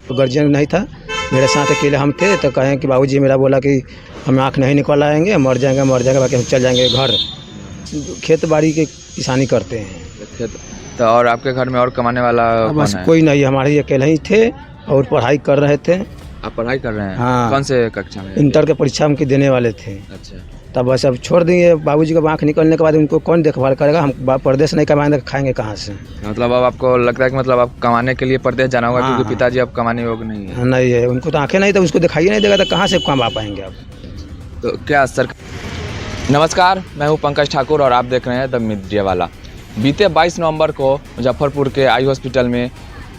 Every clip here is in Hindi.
तो गार्जियन नहीं था, मेरे साथ अकेले हम थे। तो कहें कि बाबूजी मेरा बोला कि हम आँख नहीं निकल आएंगे, मर जाएंगे बाकी हम चल जाएंगे घर। खेत बाड़ी के किसानी करते हैं। खेत तो और आपके घर में और कमाने वाला बस कौन है? कोई नहीं, हमारे ही अकेले ही थे और पढ़ाई कर रहे थे। आप पढ़ाई कर रहे हैं? हाँ। कौन से कक्षा में? इंटर के परीक्षा हम की देने वाले थे। अच्छा। तब बस अब छोड़ दिए। बाबूजी का आँख निकलने के बाद उनको कौन देखभाल करेगा? हम परदेश नहीं कमाएंगे, खाएंगे कहाँ से? मतलब अब आपको लगता है कि मतलब आप कमाने के लिए परदेश जाना होगा? हाँ, क्योंकि हाँ। पिताजी अब कमाने योग्य नहीं है। नहीं है, उनको तो आँखें नहीं, तो उसको दिखाई नहीं देगा तो कहाँ से कमा पाएंगे अब? तो क्या नमस्कार, मैं हूं पंकज ठाकुर और आप देख रहे हैं द मीडिया वाला। बीते 22 नवंबर को मुजफ्फरपुर के आई हॉस्पिटल में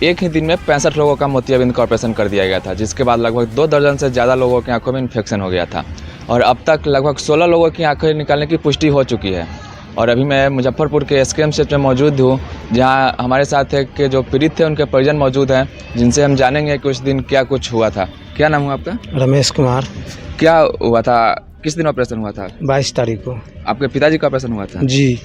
एक ही दिन में 65 लोगों का मोतियाबिंद का ऑपरेशन कर दिया गया था, जिसके बाद लगभग 2 दर्जन से ज़्यादा लोगों की आंखों में इन्फेक्शन हो गया था और अब तक लगभग 16 लोगों की आंखें निकालने की पुष्टि हो चुकी है। और अभी मैं मुजफ्फरपुर के SKM सेट में मौजूद हूँ, जहाँ हमारे साथ एक जो पीड़ित थे उनके परिजन मौजूद हैं, जिनसे हम जानेंगे कि उस दिन क्या कुछ हुआ था। क्या नाम हुआ आपका? रमेश कुमार। क्या हुआ था? किस दिन ऑपरेशन हुआ था? 22 तारीख को। आपके पिताजी का ऑपरेशन हुआ था? जी।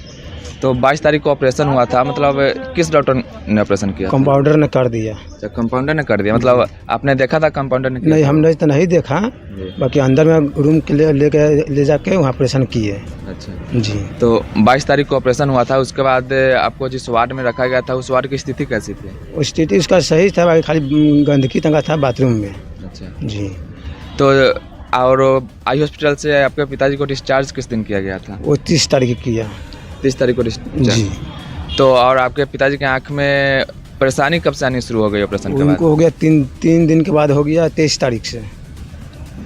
तो 22 तारीख को ऑपरेशन हुआ था, मतलब किस डॉक्टर ने ऑपरेशन किया? कंपाउंडर ने कर दिया। अच्छा, कंपाउंडर ने कर दिया। मतलब आपने देखा था कंपाउंडर ने किया? नहीं, हमने तो नहीं देखा, बाकी अंदर में रूम के ले जाके वहाँ ऑपरेशन किए। अच्छा जी। तो 22 तारीख को ऑपरेशन हुआ था, उसके बाद आपको जिस वार्ड में रखा गया था, उस वार्ड की स्थिति कैसी थी? स्थिति उसका सही था, बाकी खाली गंदगी तंगा था बाथरूम में। अच्छा जी। तो और आई हॉस्पिटल से आपके पिताजी को डिस्चार्ज किस दिन किया गया था? वो 30 तारीख को किया। 30 तारीख को डिस्चार्ज। जी। तो और आपके पिताजी की आँख में परेशानी कब से आनी शुरू हो गई ऑपरेशन के बाद? उनको हो गया 3 दिन के बाद हो गया, 23 तारीख से।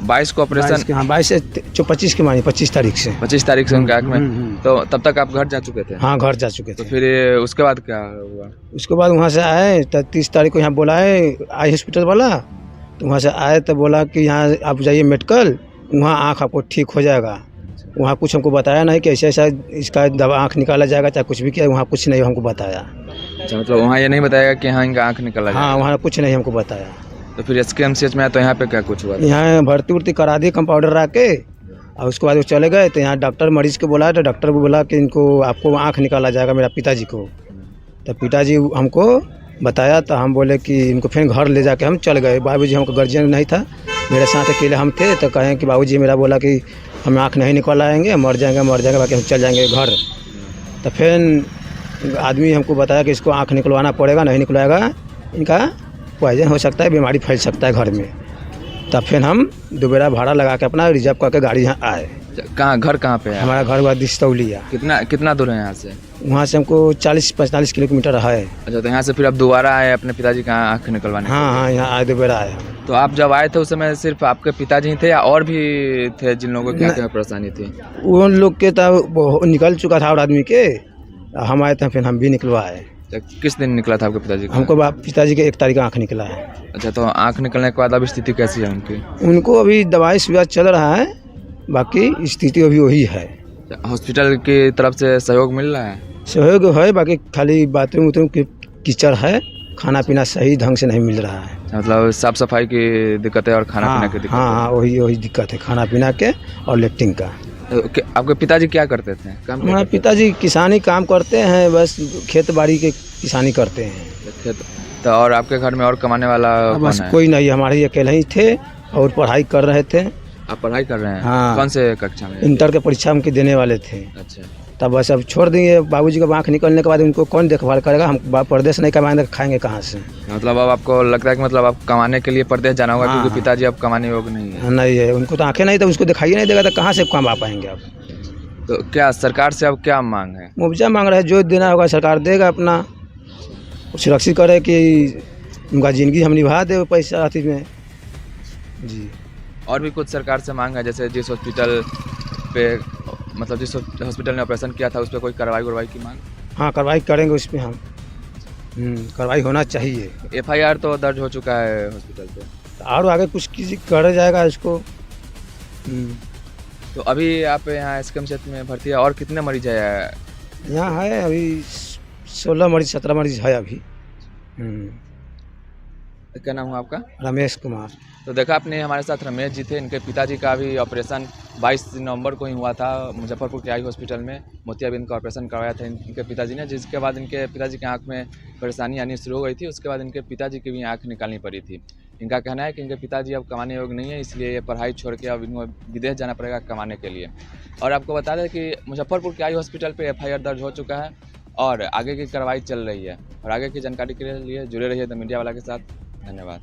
22 को ऑपरेशन? हाँ, 22 से 25 के मानी, 25 तारीख से। 25 तारीख से उनके आँख में। तो तब तक आप घर जा चुके थे? हाँ, घर जा चुके तो थे। फिर उसके बाद क्या हुआ? उसके बाद वहाँ से आए तो 30 तारीख को यहाँ बुलाए आई हॉस्पिटल वाला। तो वहाँ से आए तो बोला कि यहाँ आप जाइए मेडिकल, वहाँ आँख आपको ठीक हो जाएगा। वहाँ कुछ हमको बताया नहीं कि ऐसा इसका दवा आँख निकाला जाएगा, चाहे कुछ भी किया, वहाँ कुछ नहीं हमको बताया। अच्छा, मतलब वहाँ ये नहीं बताया कि हाँ इनका आँख निकला जाएगा? हाँ, वहाँ कुछ नहीं हमको बताया। तो फिर SKMCH में आया तो यहाँ पे क्या कुछ हुआ? यहाँ भर्ती उर्ती करा दी कंपाउंडर आके, और उसके बाद वो चले गए। तो यहाँ डॉक्टर मरीज को बोला, तो डॉक्टर को बोला कि इनको आपको आँख निकाला जाएगा, मेरा पिताजी को। तो पिताजी हमको बताया, तो हम बोले कि इनको फिर घर ले जाके हम चल गए। बाबूजी हमको गार्जियन नहीं था, मेरे साथ अकेले हम थे। तो कहें कि बाबूजी मेरा बोला कि हम आँख नहीं निकल आएंगे, मर जाएंगे बाकी हम चल जाएंगे घर। तो फिर आदमी हमको बताया कि इसको आँख निकलवाना पड़ेगा, नहीं निकलवाएगा इनका पॉइजन हो सकता है, बीमारी फैल सकता है घर में। तब फिर हम दोबारा भाड़ा लगा के अपना रिजर्व करके गाड़ी यहाँ आए। कहाँ घर कहाँ पे है? हमारा घर हुआ दिस्तौलिया। कितना दूर है यहाँ से? वहाँ से हमको 40-45 किलोमीटर है। अच्छा, तो यहाँ से फिर आप दोबारा आए अपने पिताजी का आँख निकलवाने? हाँ हाँ, यहाँ आए दोबारा आए। तो आप जब आए थे उस समय सिर्फ आपके पिताजी ही थे या और भी थे जिन लोगों की आँख में परेशानी थी? उन लोग के तो निकल चुका था और आदमी के, हम आए थे फिर हम भी निकलवाए। तो किस दिन निकला था आपके पिताजी का? हमको पिताजी के 1 तारीख को आँख निकला है। अच्छा, तो आँख निकलने के बाद अब स्थिति कैसी है उनकी? उनको अभी दवाई सुविधा चल रहा है, बाकी स्थिति अभी वही है। हॉस्पिटल की तरफ से सहयोग मिल रहा है? सहयोग है, बाकी खाली बाथरूम उथरूम की कीचड़ है, खाना पीना सही ढंग से नहीं मिल रहा है। मतलब साफ सफाई की दिक्कत है और खाना पीना की दिक्कत है? हाँ, वही दिक्कत है, खाना पीना के और लेफ्टिंग का। तो आपके पिताजी क्या करते थे? हमारे पिताजी किसानी काम करते हैं, बस खेत बाड़ी के किसानी करते हैं। तो और आपके घर में और कमाने वाला बस कौन है? कोई नहीं, हमारे ही अकेले ही थे और पढ़ाई कर रहे थे। आप पढ़ाई कर रहे हैं? हाँ। कौन से कक्षा में? इंटर के परीक्षा हम की देने वाले थे। अच्छा। तब बस अब छोड़ दिए। बाबूजी का आँख निकलने के बाद उनको कौन देखभाल करेगा? हम परदेश नहीं कमाएंगे, खाएंगे कहाँ से? मतलब अब आपको लगता है कि मतलब आप कमाने के लिए परदेश जाना होगा? हाँ, क्योंकि पिताजी अब कमाने योग्य नहीं है। नहीं है, उनको तो आँखें नहीं, तो उसको दिखाई नहीं देगा तो कहाँ से कमा पाएंगे अब? तो क्या सरकार से अब क्या मांग है? मुआवजा मांग रहे हैं, जो देना होगा सरकार देगा, अपना सुरक्षित करे कि उनका ज़िंदगी हम निभा दे पैसा अथी में। जी। और भी कुछ सरकार से मांग है, जैसे जिस हॉस्पिटल पे मतलब जिस हॉस्पिटल ने ऑपरेशन किया था उस पर कोई कार्रवाई की मांग? हाँ, कार्रवाई करेंगे उस पर हम। कार्रवाई होना चाहिए। FIR तो दर्ज हो चुका है हॉस्पिटल पे। और आगे कुछ किसी करा जाएगा इसको। तो अभी आप यहाँ SKMCH में भर्ती है, और कितने मरीज है? यहाँ है अभी 16 मरीज 17 मरीज है अभी। क्या नाम हुआ आपका? रमेश कुमार। तो देखा आपने, हमारे साथ रमेश जी थे। इनके पिताजी का भी ऑपरेशन 22 नवंबर को ही हुआ था। मुजफ्फरपुर के आई हॉस्पिटल में मोतियाबिंद का ऑपरेशन करवाया था इनके पिताजी ने, जिसके बाद इनके पिताजी की आंख में परेशानी आनी शुरू हो गई थी। उसके बाद इनके पिताजी की भी आंख निकालनी पड़ी थी। इनका कहना है कि इनके पिताजी अब कमाने योग्य नहीं है, इसलिए ये पढ़ाई छोड़ के अब इनको विदेश जाना पड़ेगा कमाने के लिए। और आपको बता दें कि मुजफ्फरपुर के आई हॉस्पिटल पे एफआईआर दर्ज हो चुका है और आगे की कार्रवाई चल रही है। और आगे की जानकारी के लिए जुड़े रहिए द मीडिया वाला के साथ। धन्यवाद।